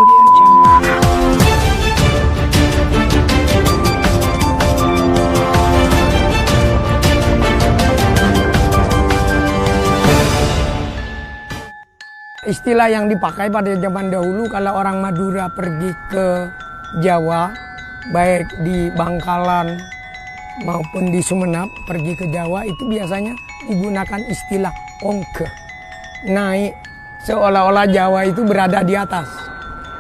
Audio Jungle. Istilah yang dipakai pada zaman dahulu kalau orang Madura pergi ke Jawa, baik di Bangkalan maupun di Sumenep, pergi ke Jawa itu biasanya digunakan istilah ongke. Naik, seolah-olah Jawa itu berada di atas.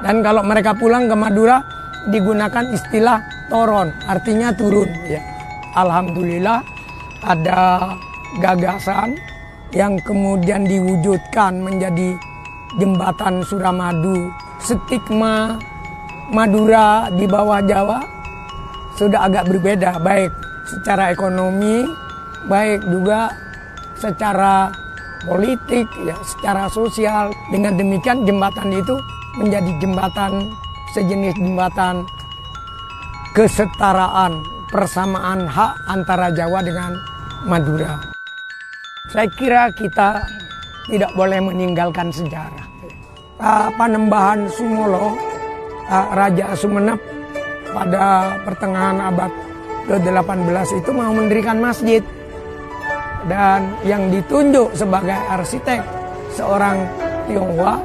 Dan kalau mereka pulang ke Madura digunakan istilah toron, artinya turun. Ya. Alhamdulillah ada gagasan yang kemudian diwujudkan menjadi jembatan Suramadu. Stigma Madura di bawah Jawa sudah agak berbeda, baik secara ekonomi, baik juga secara politik, ya, secara sosial. Dengan demikian jembatan itu menjadi jembatan, sejenis jembatan kesetaraan, persamaan hak antara Jawa dengan Madura. Saya kira kita tidak boleh meninggalkan sejarah. Panembahan Sumolo, Raja Sumenep pada pertengahan abad ke-18 itu mau mendirikan masjid. Dan yang ditunjuk sebagai arsitek seorang Tionghoa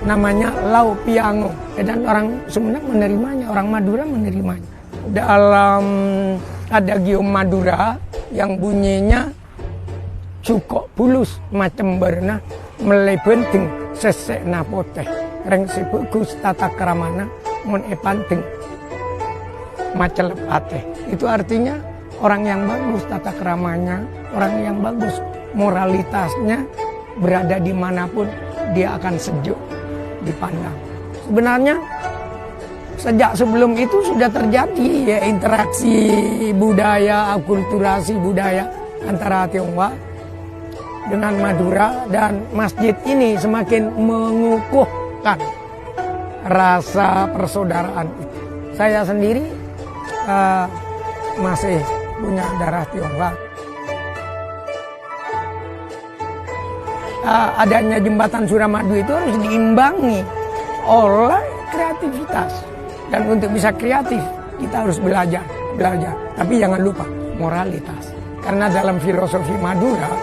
namanya Lau Piango. Dan orang Sumenep menerimanya, orang Madura menerimanya. Dalam Adagium Madura yang bunyinya cukok pulus macam berna melebenting sesek napoteh reng sebegus tata keramana mon epanteng macam lepateh. Itu artinya orang yang bagus tata keramanya, orang yang bagus moralitasnya, berada dimanapun dia akan sejuk dipandang. Sebenarnya sejak sebelum itu sudah terjadi ya interaksi budaya, akulturasi budaya antara Tionghoa dengan Madura, dan masjid ini semakin mengukuhkan rasa persaudaraan itu. Saya sendiri masih punya darah Tionghoa. Adanya jembatan Suramadu itu harus diimbangi oleh kreativitas. Dan untuk bisa kreatif kita harus belajar. Tapi jangan lupa moralitas. Karena dalam filosofi Madura,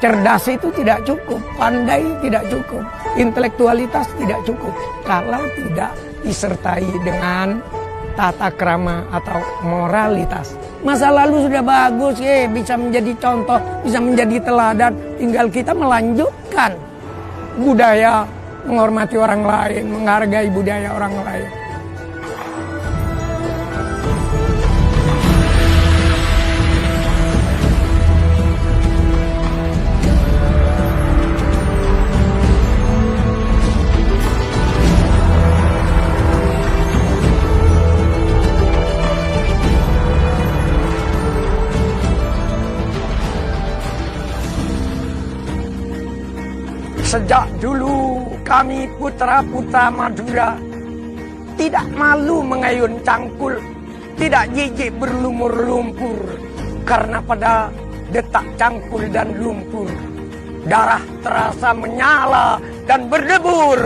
cerdas itu tidak cukup, pandai tidak cukup, intelektualitas tidak cukup kalau tidak disertai dengan tata krama atau moralitas. Masa lalu sudah bagus, bisa menjadi contoh, bisa menjadi teladan. Tinggal kita melanjutkan budaya, menghormati orang lain, menghargai budaya orang lain. Sejak dulu kami putra-putra Madura tidak malu mengayun cangkul, tidak jijik berlumur lumpur. Karena pada detak cangkul dan lumpur, darah terasa menyala dan berdebur.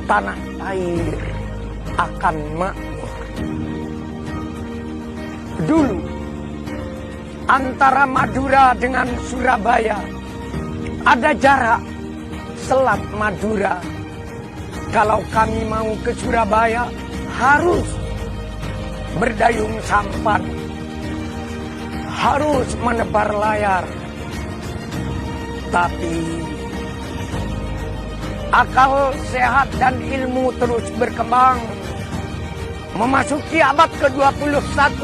Tanah air akan makmur. Dulu antara Madura dengan Surabaya ada jarak Selat Madura. Kalau kami mau ke Surabaya harus berdayung sampan, harus menebar layar. Tapi akal sehat dan ilmu terus berkembang. Memasuki abad ke-21,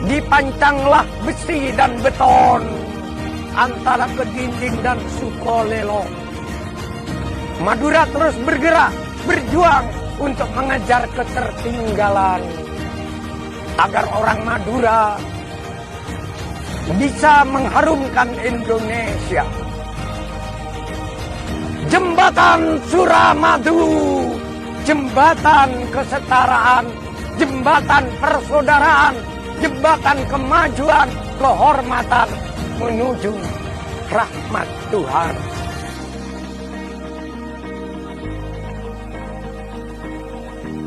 dipancanglah besi dan beton antara Kedinding dan Sukolelo. Madura terus bergerak, berjuang untuk mengejar ketertinggalan. Agar orang Madura bisa mengharumkan Indonesia. Jembatan Suramadu, jembatan kesetaraan, jembatan persaudaraan, jembatan kemajuan, kehormatan menuju rahmat Tuhan.